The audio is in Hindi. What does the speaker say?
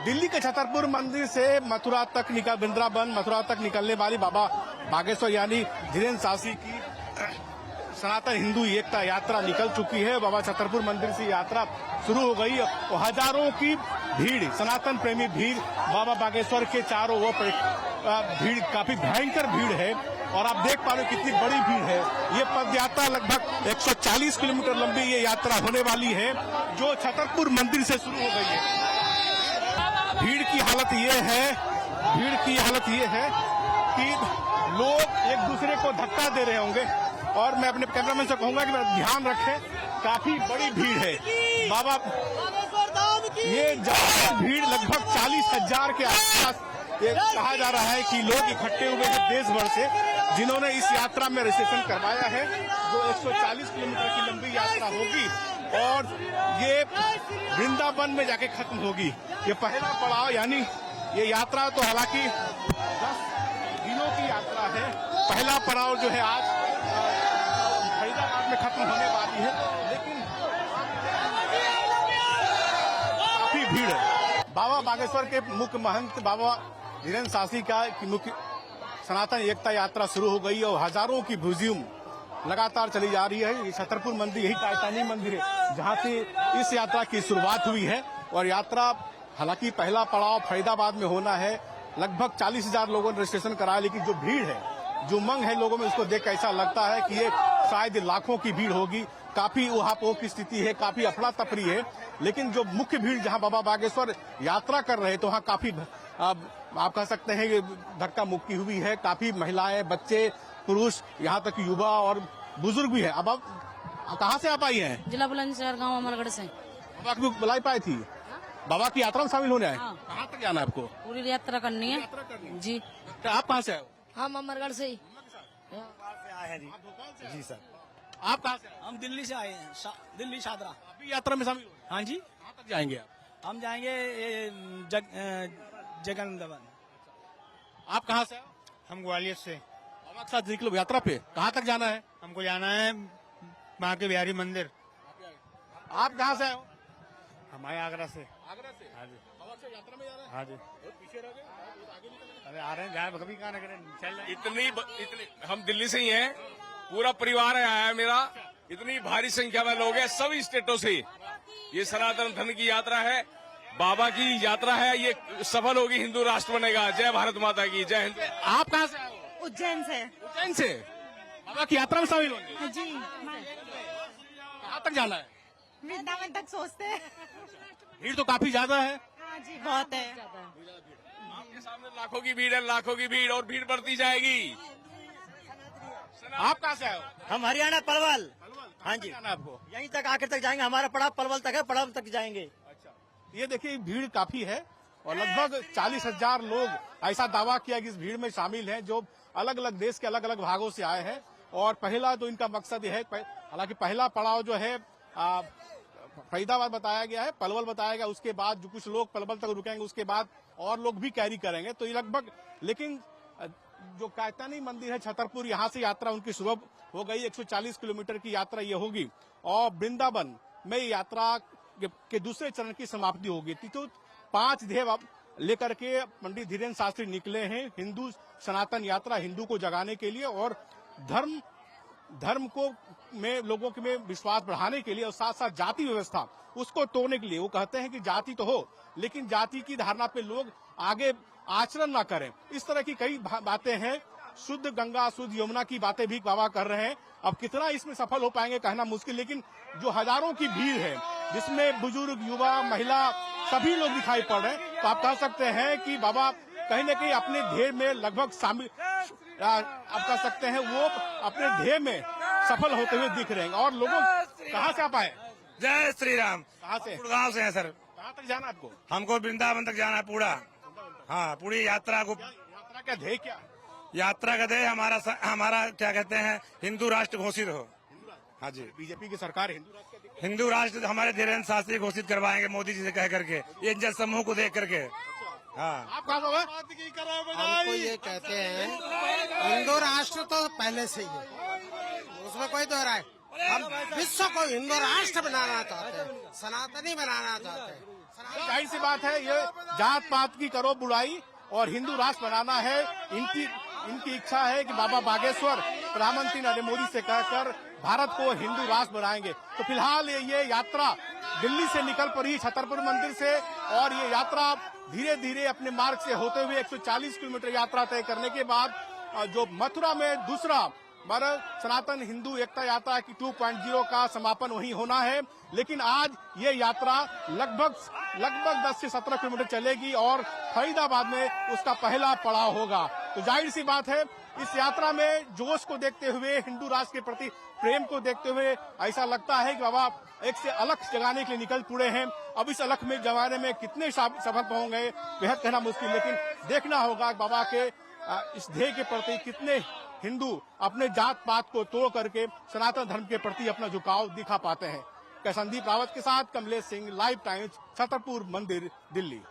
दिल्ली के छतरपुर मंदिर से मथुरा तक वृंदावन मथुरा तक निकलने वाली बाबा बागेश्वर यानी धीरेन्द्र शासी की सनातन हिंदू एकता यात्रा निकल चुकी है। बाबा छतरपुर मंदिर से यात्रा शुरू हो गई और हजारों की भीड़, सनातन प्रेमी भीड़ बाबा बागेश्वर के चारों ओर भीड़, काफी भयंकर भीड़ है और आप देख पा रहे हो कितनी बड़ी भीड़ है। ये पद यात्रा लगभग 140 किलोमीटर लंबी ये यात्रा होने वाली है जो छतरपुर मंदिर से शुरू हो गई है। भीड़ की हालत ये है कि लोग एक दूसरे को धक्का दे रहे होंगे और मैं अपने कैमरामैन से कहूंगा कि ध्यान रखें, काफी बड़ी भीड़ है। बाबा ये भीड़ लगभग 40,000 के आसपास ये कहा जा रहा है कि लोग इकट्ठे हुए हैं देश भर से, जिन्होंने इस यात्रा में रजिस्ट्रेशन करवाया है जो 140 किलोमीटर की लंबी यात्रा होगी और ये वृंदावन में जाके खत्म होगी। ये पहला पड़ाव यानी ये यात्रा तो हालांकि 10 दिनों की यात्रा है। पहला पड़ाव जो है आज फरीदाबाद में खत्म होने वाली है, लेकिन काफी भीड़ है। बाबा बागेश्वर के मुख्य महंत बाबा धीरेन्द्र शासी का मुख्य सनातन एकता यात्रा शुरू हो गई और हजारों की भुजियम लगातार चली जा रही है। ये छतरपुर मंदिर यही टाइटानिक मंदिर है जहां से इस यात्रा की शुरुआत हुई है और यात्रा हालांकि पहला पड़ाव फरीदाबाद में होना है। लगभग 40,000 लोगों ने रजिस्ट्रेशन कराया, लेकिन जो भीड़ है, जो उमंग है लोगों में, उसको देख कर ऐसा लगता है कि ये शायद लाखों की भीड़ होगी। काफी उहापोह की स्थिति है, काफी अफरा तफरी है, लेकिन जो मुख्य भीड़ जहां बाबा बागेश्वर यात्रा कर रहे हैं तो वहां काफी आप कह सकते हैं कि धक्का मुक्की हुई है। काफी महिलाएं, बच्चे, पुरुष, यहाँ तक युवा और बुजुर्ग भी है। अब आप कहाँ से आप आई हैं? जिला बुलंदशहर, गाँव अमरगढ़ से। बाबा की बुलाई पाई थी? बाबा की यात्रा में शामिल होने आए? हाँ। कहाँ तक जाना है आपको? पूरी यात्रा करनी है जी। तो आप कहाँ से आए हो? हम अमरगढ़ से ही आए हैं जी। जी सर। आप कहाँ से आए? हम दिल्ली से आए हैं, दिल्ली शादरा। अभी यात्रा में शामिल हो? हाँ जी। कहाँ तक जाएंगे आप? हम जाएंगे जगन्नाथ। आप कहाँ से आए? हम ग्वालियर से। बाबा के साथ निकलो यात्रा पे। कहाँ तक जाना है? हमको जाना है वहाँ के बिहारी मंदिर। आप कहाँ से आए हो? हमारे आगरा से। आगरा से? हाँ जी। बाबा से यात्रा में जा रहे हैं? हाँ जी। बहुत पीछे रह गए, आगे निकल अरे आ रहे हैं, जहाँ कभी कहाँ करें चल रहे हैं। इतनी हम दिल्ली से ही हैं, पूरा परिवार आया है मेरा। इतनी भारी संख्या में लोग हैं सभी स्टेटों से। ये सनातन धर्म की यात्रा है, बाबा की यात्रा है, ये सफल होगी, हिंदू राष्ट्र बनेगा। जय भारत माता की जय हिंद। आप कहाँ से आए हो? उज्जैन से। उज्जैन से? बाबा की यात्रा में शामिल होंगे? जी। कहाँ तक जाना है? वृंदावन तक सोचते हैं। भीड़ तो काफी ज्यादा है। हाँ जी, बहुत है। आपके सामने लाखों की भीड़ है, लाखों की भीड़ और भीड़ बढ़ती जाएगी। आप कहाँ से आए हो? हम हरियाणा पलवल। हाँ जी। जाना है आपको? यहीं तक आखिर तक जाएंगे, हमारा पड़ाव पलवल तक है, पड़ाव तक जाएंगे। अच्छा, ये देखिए भीड़ काफी है और लगभग 40,000 लोग ऐसा दावा किया कि इस भीड़ में शामिल हैं जो अलग अलग देश के अलग अलग भागों से आए हैं। और पहला तो इनका मकसद ये है, हालांकि पहला पड़ाव जो है फरीदाबाद बताया गया है, पलवल बताया गया, उसके बाद जो कुछ लोग पलवल तक रुकेंगे, उसके बाद और लोग भी कैरी करेंगे। तो ये लगभग, लेकिन जो टाइटानिक मंदिर है छतरपुर, यहाँ से यात्रा उनकी शुरू हो गई। 140 किलोमीटर की यात्रा ये होगी और वृंदावन में यात्रा के दूसरे चरण की समाप्ति होगी। तो 5 ध्येय लेकर के पंडित धीरेन्द्र शास्त्री निकले हैं हिंदू सनातन यात्रा, हिंदू को जगाने के लिए और धर्म को में लोगों के में विश्वास बढ़ाने के लिए और साथ साथ जाति व्यवस्था उसको तोड़ने के लिए। वो कहते हैं कि जाति तो हो, लेकिन जाति की धारणा पे लोग आगे आचरण ना करें। इस तरह की कई बातें हैं। शुद्ध गंगा, शुद्ध यमुना की बातें भी बाबा कर रहे हैं। अब कितना इसमें सफल हो पाएंगे कहना मुश्किल, लेकिन जो हजारों की भीड़ है जिसमें बुजुर्ग, युवा, महिला सभी लोग दिखाई पड़ रहे हैं, तो आप कह सकते हैं कि बाबा कहीं न कहीं अपने ध्येय में लगभग शामिल, आप कह सकते हैं वो अपने ध्येय में सफल होते हुए दिख रहे हैं। और लोगों, कहाँ से आप आए? जय श्री राम। कहाँ से? गुड़गांव से है सर। कहाँ तक जाना आपको? हमको वृंदावन तक जाना है पूरा। हाँ, पूरी यात्रा को। यात्रा का ध्येय क्या? यात्रा का ध्येय हमारा क्या कहते हैं, हिंदू राष्ट्र घोषित हो। हाँ जी। बीजेपी की सरकार हिंदू राष्ट्र हमारे धीरेन्द्र शास्त्री घोषित करवाएंगे मोदी जी से कह करके, ये जन समूह को देख करके। हाँ। आप कहाँ से? हमको ये कहते हैं हिंदू राष्ट्र तो पहले से ही है, उसमें कोई दो राय। हम विश्व को हिंदू राष्ट्र बनाना चाहते हैं, सनातनी बनाना चाहते हैं। जाहिर सी बात है, ये जात पात की करो बुराई और हिंदू राष्ट्र बनाना है इनकी इच्छा है कि बाबा बागेश्वर प्रधानमंत्री नरेंद्र मोदी से कहकर भारत को हिंदू राष्ट्र बनाएंगे। तो फिलहाल ये यात्रा दिल्ली से निकल पड़ी छतरपुर मंदिर से, और ये यात्रा धीरे धीरे अपने मार्ग से होते हुए 140 किलोमीटर यात्रा तय करने के बाद जो मथुरा में दूसरा सनातन हिंदू एकता यात्रा की 2.0 का समापन वहीं होना है। लेकिन आज ये यात्रा लगभग 10 से 17 किलोमीटर चलेगी और फरीदाबाद में उसका पहला पड़ाव होगा। तो जाहिर सी बात है, इस यात्रा में जोश को देखते हुए, हिंदू राष्ट्र के प्रति प्रेम को देखते हुए ऐसा लगता है कि बाबा एक से अलग जगाने के लिए निकल पड़े हैं। अब इस अलग में जमाने में कितने सफल होंगे बेहद कहना मुश्किल, लेकिन देखना होगा बाबा के इस ध्येय के प्रति कितने हिंदू अपने जात पात को तोड़ करके सनातन धर्म के प्रति अपना झुकाव दिखा पाते हैं। संदीप रावत के साथ कमलेश सिंह, लाइव टाइम्स, छतरपुर मंदिर, दिल्ली।